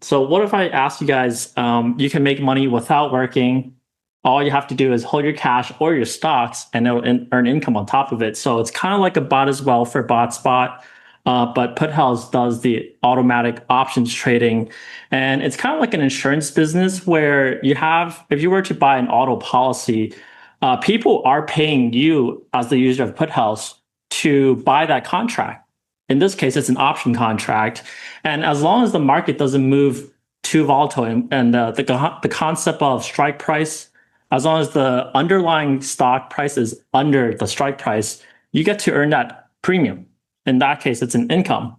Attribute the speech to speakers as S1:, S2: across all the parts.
S1: So what if I ask you guys, you can make money without working. All you have to do is hold your cash or your stocks and it'll earn income on top of it. So it's kind of like a bot as well for BotSpot. But PutHouse does the automatic options trading. And it's kind of like an insurance business where you have, if you were to buy an auto policy, people are paying you as the user of PutHouse to buy that contract. In this case, it's an option contract. And as long as the market doesn't move too volatile and the concept of strike price, as long as the underlying stock price is under the strike price, you get to earn that premium. In that case, it's an income.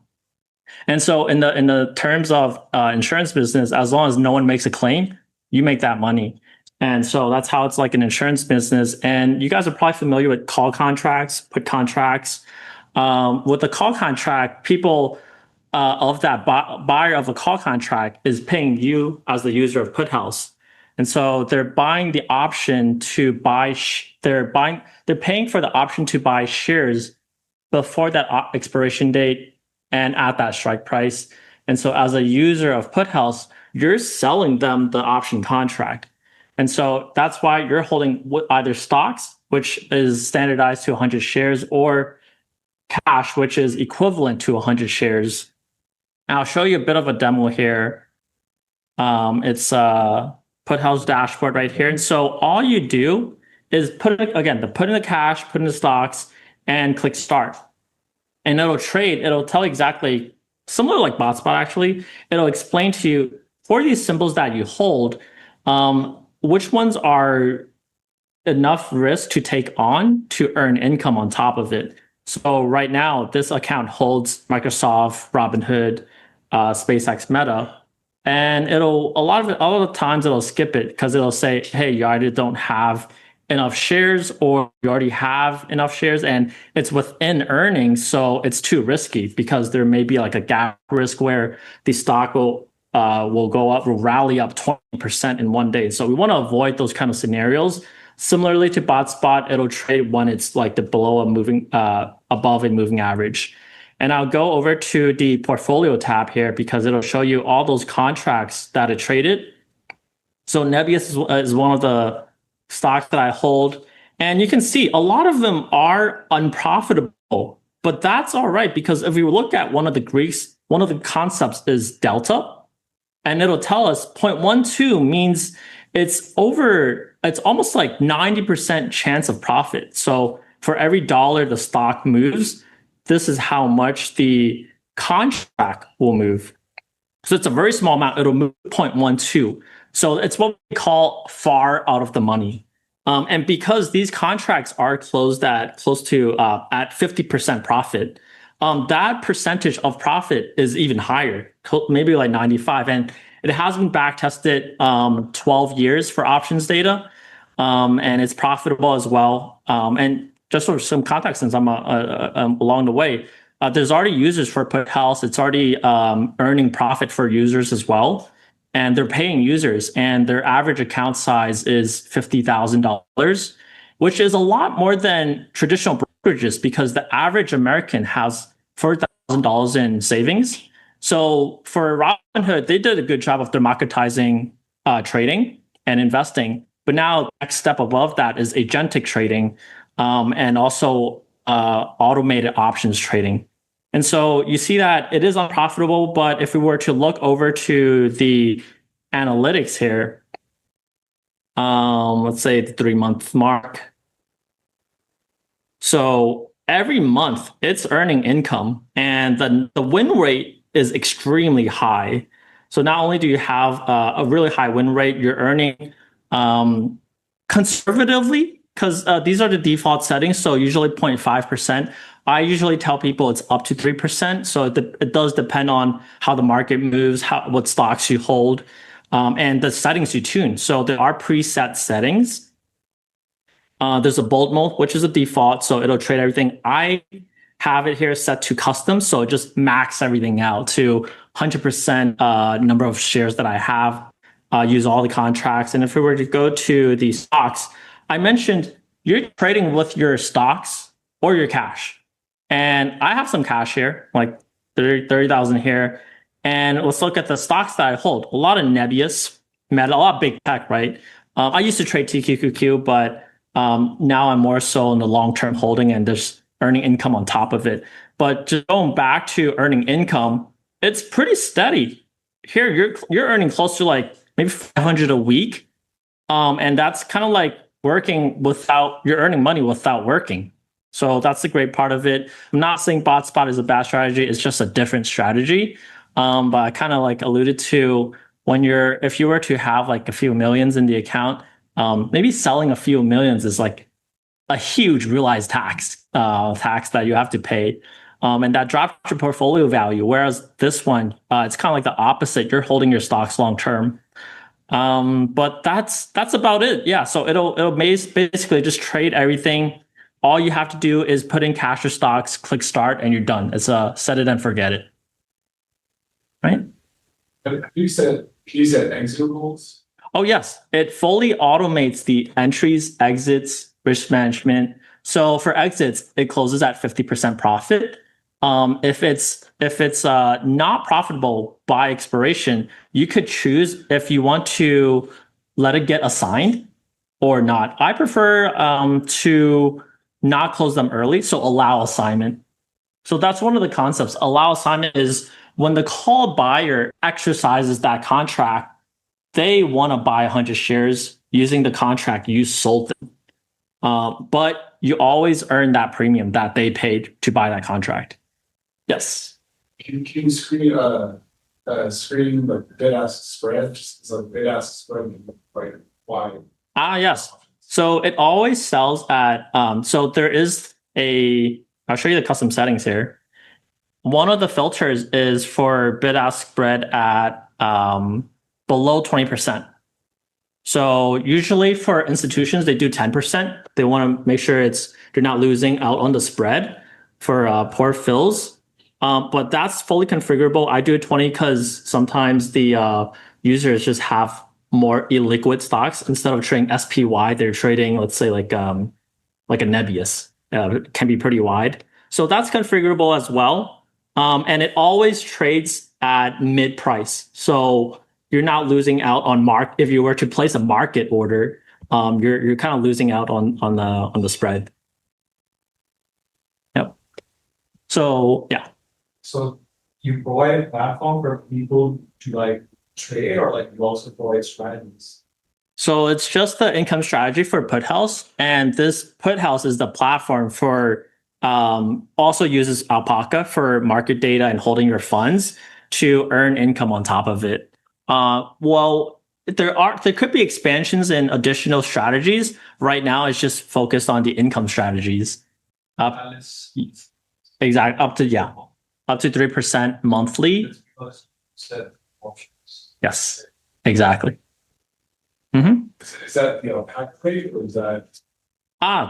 S1: And so in the terms of insurance business, as long as no one makes a claim, you make that money. And so that's how it's like an insurance business. And you guys are probably familiar with call contracts, put contracts. With the call contract, people of that buyer of a call contract is paying you as the user of PutHouse. And so they're buying the option to buy, they're paying for the option to buy shares before that expiration date and at that strike price. And so as a user of PutHouse, you're selling them the option contract. And so that's why you're holding either stocks, which is standardized to 100 shares, or cash, which is equivalent to 100 shares. And I'll show you a bit of a demo here. It's PutHouse dashboard right here. And so all you do is put in the cash, put in the stocks, and click start. And it'll trade, it'll tell exactly, similar like BotSpot actually, it'll explain to you for these symbols that you hold, which ones are enough risk to take on to earn income on top of it. So right now, this account holds Microsoft, Robinhood, SpaceX, Meta, and all of the times it'll skip it because it'll say, hey, you either don't have enough shares or you already have enough shares and it's within earnings, so it's too risky because there may be like a gap risk where the stock will rally up 20% in one day. So we want to avoid those kind of scenarios. Similarly to BotSpot, it'll trade when it's like above a moving average. And I'll go over to the portfolio tab here because it'll show you all those contracts that it traded. So Nebius is one of the stocks that I hold. And you can see a lot of them are unprofitable, but that's all right because if we look at one of the concepts is delta, and it'll tell us 0.12 means it's almost like 90% chance of profit. So for every dollar the stock moves, this is how much the contract will move. So it's a very small amount. It'll move 0.12. So it's what we call far out of the money. And because these contracts are closed at close to at 50% profit, that percentage of profit is even higher, maybe like 95. And it has been back tested 12 years for options data. And it's profitable as well. And just for some context, since I'm along the way, there's already users for PutHouse. It's already earning profit for users as well. And they're paying users, and their average account size is $50,000, which is a lot more than traditional brokerages because the average American has $4,000 in savings. So for Robinhood, they did a good job of democratizing trading and investing. But now the next step above that is agentic trading and also automated options trading. And so you see that it is unprofitable, but if we were to look over to the analytics here, let's say the 3-month mark. So every month it's earning income and the win rate is extremely high. So not only do you have a really high win rate, you're earning conservatively, because these are the default settings, so usually 0.5%. I usually tell people it's up to 3%. So it does depend on how the market moves, what stocks you hold, and the settings you tune. So there are preset settings. There's a bold mode, which is a default, so it'll trade everything. I have it here set to custom, so just max everything out to 100% number of shares that I have, use all the contracts. And if we were to go to the stocks, I mentioned you're trading with your stocks or your cash. And I have some cash here, like 30,000 here. And let's look at the stocks that I hold. A lot of nebulous, meta, a lot of big tech, right? I used to trade TQQQ, but now I'm more so in the long-term holding and just earning income on top of it. But just going back to earning income, it's pretty steady. Here, you're earning close to like maybe 500 a week, and that's kind of like working without you're earning money without working. So that's the great part of it. I'm not saying BotSpot is a bad strategy; it's just a different strategy. But I kind of like alluded to if you were to have like a few millions in the account, maybe selling a few millions is like a huge realized tax that you have to pay. And that drops your portfolio value. Whereas this one, it's kind of like the opposite. You're holding your stocks long term. But that's about it. Yeah. So it'll basically just trade everything. All you have to do is put in cash or stocks, click start, and you're done. It's a set it and forget it. Right?
S2: You said exit rules?
S1: Oh, yes. It fully automates the entries, exits, risk management. So for exits, it closes at 50% profit. If it's not profitable by expiration, you could choose if you want to let it get assigned or not. I prefer to not close them early, so allow assignment. So that's one of the concepts. Allow assignment is when the call buyer exercises that contract, they want to buy 100 shares using the contract you sold them. But you always earn that premium that they paid to buy that contract. Yes.
S2: Can you screen the bid-ask spread? Just like bid-ask spread, like why?
S1: Yes. So it always sells at, so there is I'll show you the custom settings here. One of the filters is for bid-ask spread at below 20%. So usually for institutions, they do 10%. They want to make sure they're not losing out on the spread for poor fills. But that's fully configurable. I do a 20 because sometimes the users just have more illiquid stocks. Instead of trading SPY, they're trading, let's say, like a Nebius. It can be pretty wide. So that's configurable as well. And it always trades at mid price. So you're not losing out on if you were to place a market order, you're kind of losing out on the spread. Yep. So yeah.
S3: So you provide a platform for people to like trade, or like you also provide strategies?
S1: So it's just the income strategy for PutHouse, and this PutHouse is the platform for also uses Alpaca for market data and holding your funds to earn income on top of it. Well, there could be expansions and additional strategies. Right now, it's just focused on the income strategies. Exactly, up to 3% monthly. Yes, exactly.
S2: Is that pack rate, or is that?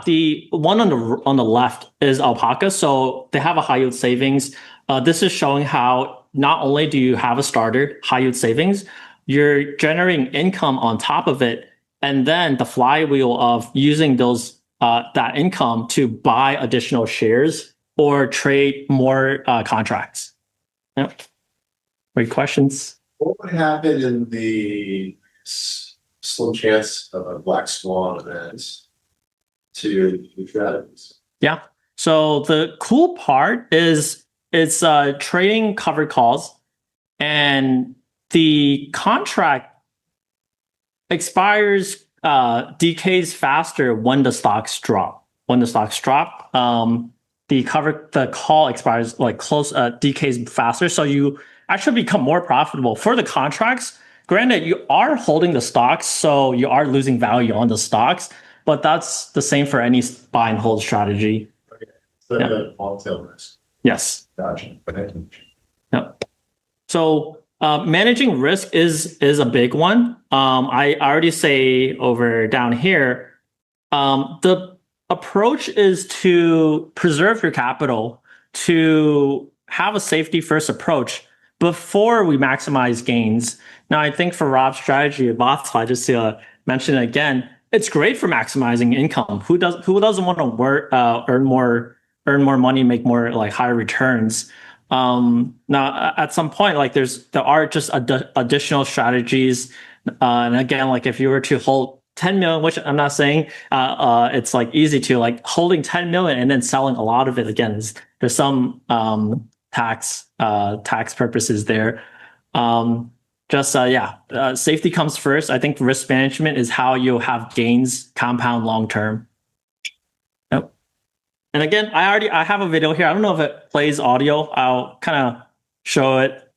S1: The one on the left is Alpaca. So they have a high yield savings. This is showing how not only do you have a starter high yield savings, you're generating income on top of it, and then the flywheel of using that income to buy additional shares or trade more contracts. Yep. Great questions.
S4: What would happen in the slim chance of a black swan event to the strategies?
S1: Yeah. So the cool part is it's trading covered calls, and the contract expires, decays faster when the stocks drop. When the stocks drop, the call expires like decays faster. So you actually become more profitable for the contracts. Granted, you are holding the stocks, so you are losing value on the stocks, but that's the same for any buy and hold strategy.
S4: Okay. So the volatile risk.
S1: Yes.
S4: Gotcha.
S1: Yep. So managing risk is a big one. I already say over down here, the approach is to preserve your capital, to have a safety first approach before we maximize gains. Now, I think for Rob's strategy at BotSpot, just to mention it again, it's great for maximizing income. Who doesn't want to earn more money, make more like higher returns? Now at some point, like there are just additional strategies. And again, like if you were to hold 10 million, which I'm not saying, it's like easy to like holding 10 million and then selling a lot of it. Again, there's some tax purposes there. Safety comes first. I think risk management is how you'll have gains compound long term. Yep. And again, I have a video here. I don't know if it plays audio. I'll kind of show it.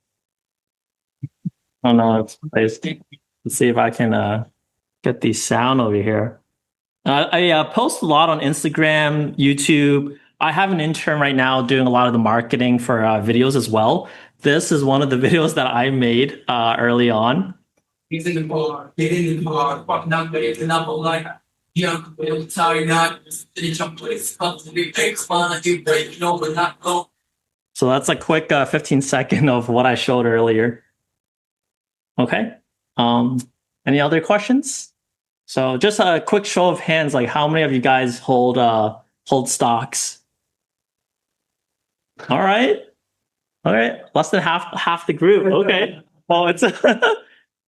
S1: Oh no, it plays. Let's see if I can get the sound over here. I post a lot on Instagram, YouTube. I have an intern right now doing a lot of the marketing for videos as well. This is one of the videos that I made early on.
S5: He's in the bar, get in the car, fucking up, but it's enough of like, yeah, I'm sorry, not, finish up place, comes to be fixed, fine, you break, no, but not go.
S1: So that's a quick 15-second of what I showed earlier. Okay. Any other questions? So just a quick show of hands, like how many of you guys hold stocks? All right. Less than half the group. Okay. Well, it's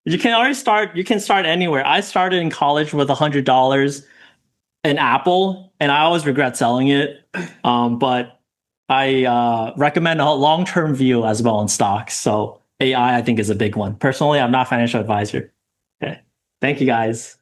S1: you can start anywhere. I started in college with $100 in Apple, and I always regret selling it. But I recommend a long-term view as well in stocks. So AI, I think, is a big one. Personally, I'm not a financial advisor. Okay. Thank you, guys.